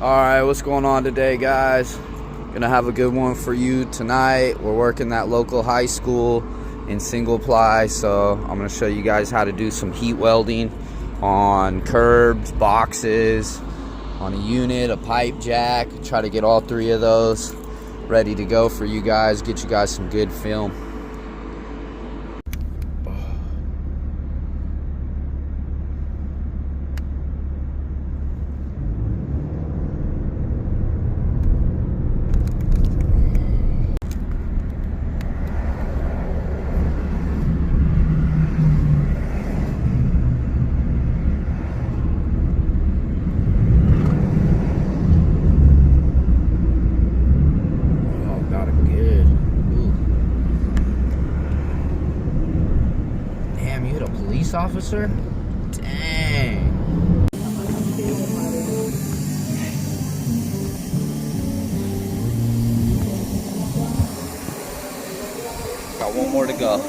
Alright, what's going on today, guys? Gonna have a good one for you tonight. We're working that local high school in single ply, so I'm gonna show you guys how to do some heat welding on curbs, boxes, on a unit, a pipe jack. Try to get all three of those ready to go for you guys, get you guys some good film. Police officer? Dang. Got one more to go.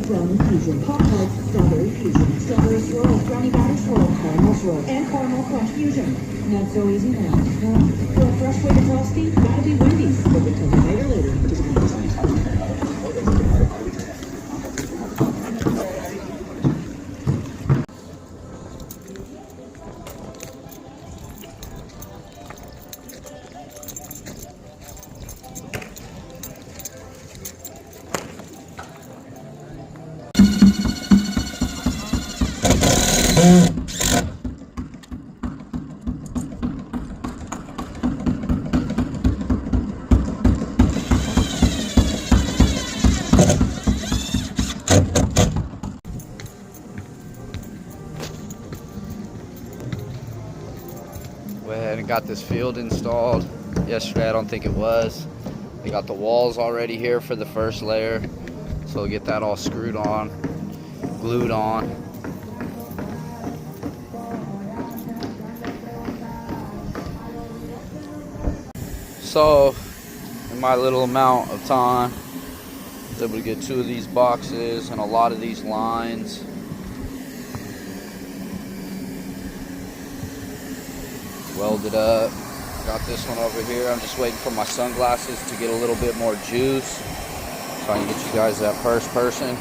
Brownie fusion, pop tarts, strawberry fusion, strawberry swirl, brownie batter swirl, caramel swirl, and caramel crunch fusion. Not so easy now. For a fresh way to toasty, gotta be Wendy's. But we'll tell you later. Went ahead and got this field installed yesterday. I don't think it was. They got the walls already here for the first layer, so we'll get that all screwed on, glued on. So in my little amount of time, I was able to get 2 of these boxes and a lot of these lines. Welded up. Got this one over here. I'm just waiting for my sunglasses to get a little bit more juice so I can get you guys that first person.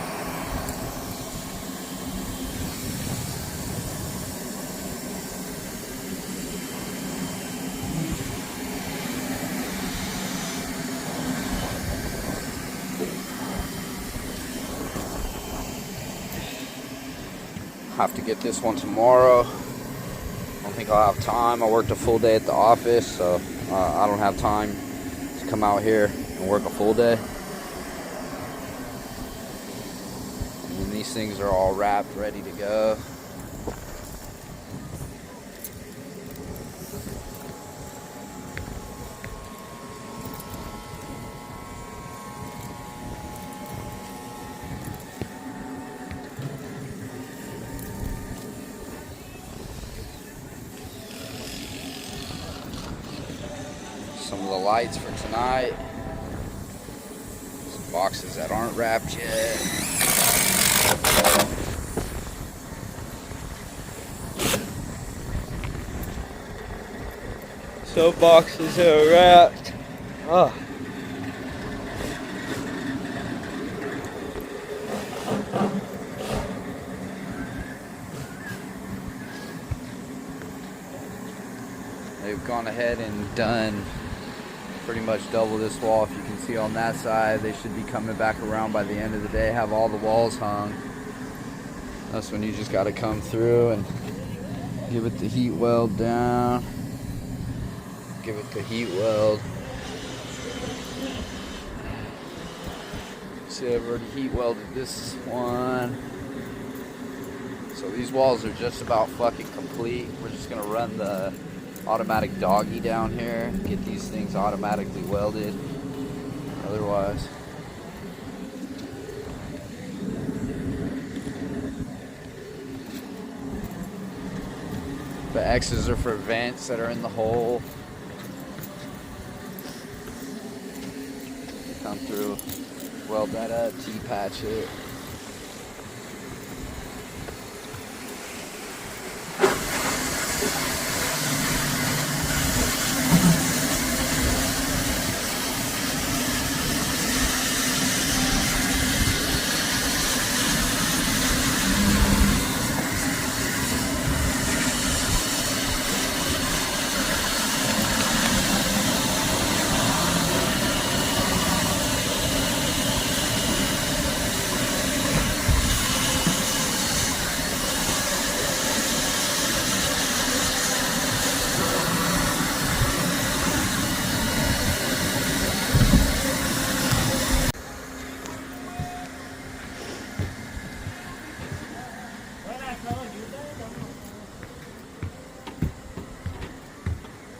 Have to get this one tomorrow. I don't think I'll have time. I worked a full day at the office, so I don't have time to come out here and work a full day. And then these things are all wrapped, ready to go. Some of the lights for tonight. Some boxes that aren't wrapped yet. Some boxes that are wrapped. Oh. They've gone ahead and done pretty much double this wall. If you can see on that side, they should be coming back around by the end of the day, have all the walls hung. That's when you just got to come through and give it the heat weld down. Give it the heat weld. See, I've already heat welded this one. So these walls are just about fucking complete. We're just gonna run automatic doggy down here. Get these things automatically welded. Otherwise, the X's are for vents that are in the hole. Come through, weld that up, T-patch it.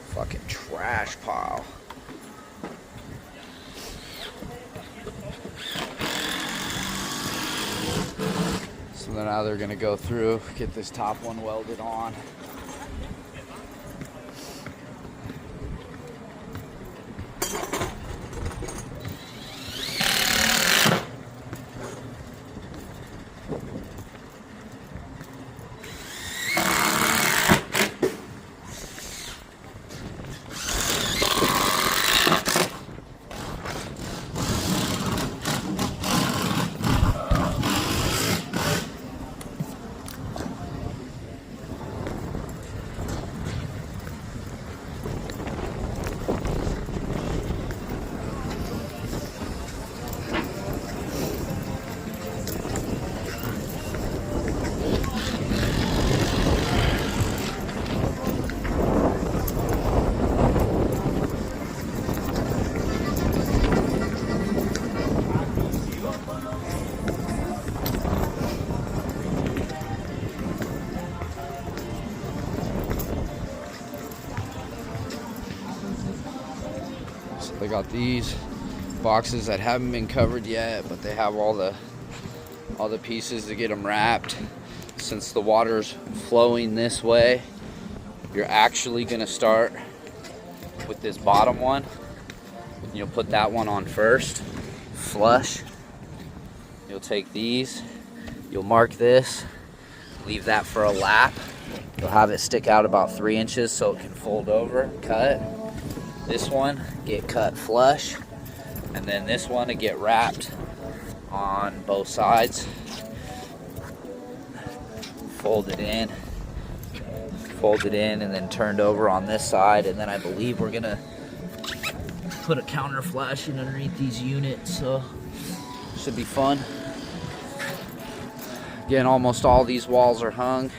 Fucking trash pile. So now they're gonna go through, get this top one welded on. They got these boxes that haven't been covered yet, but they have all the pieces to get them wrapped. Since the water's flowing this way, you're actually gonna start with this bottom one. You'll put that one on first, flush. You'll take these, you'll mark this, leave that for a lap. You'll have it stick out about 3 inches so it can fold over, cut. This one get cut flush, and then this one to get wrapped on both sides. Fold it in, and then turned over on this side. And then I believe we're gonna put a counter flash in underneath these units, so should be fun. Again, almost all these walls are hung.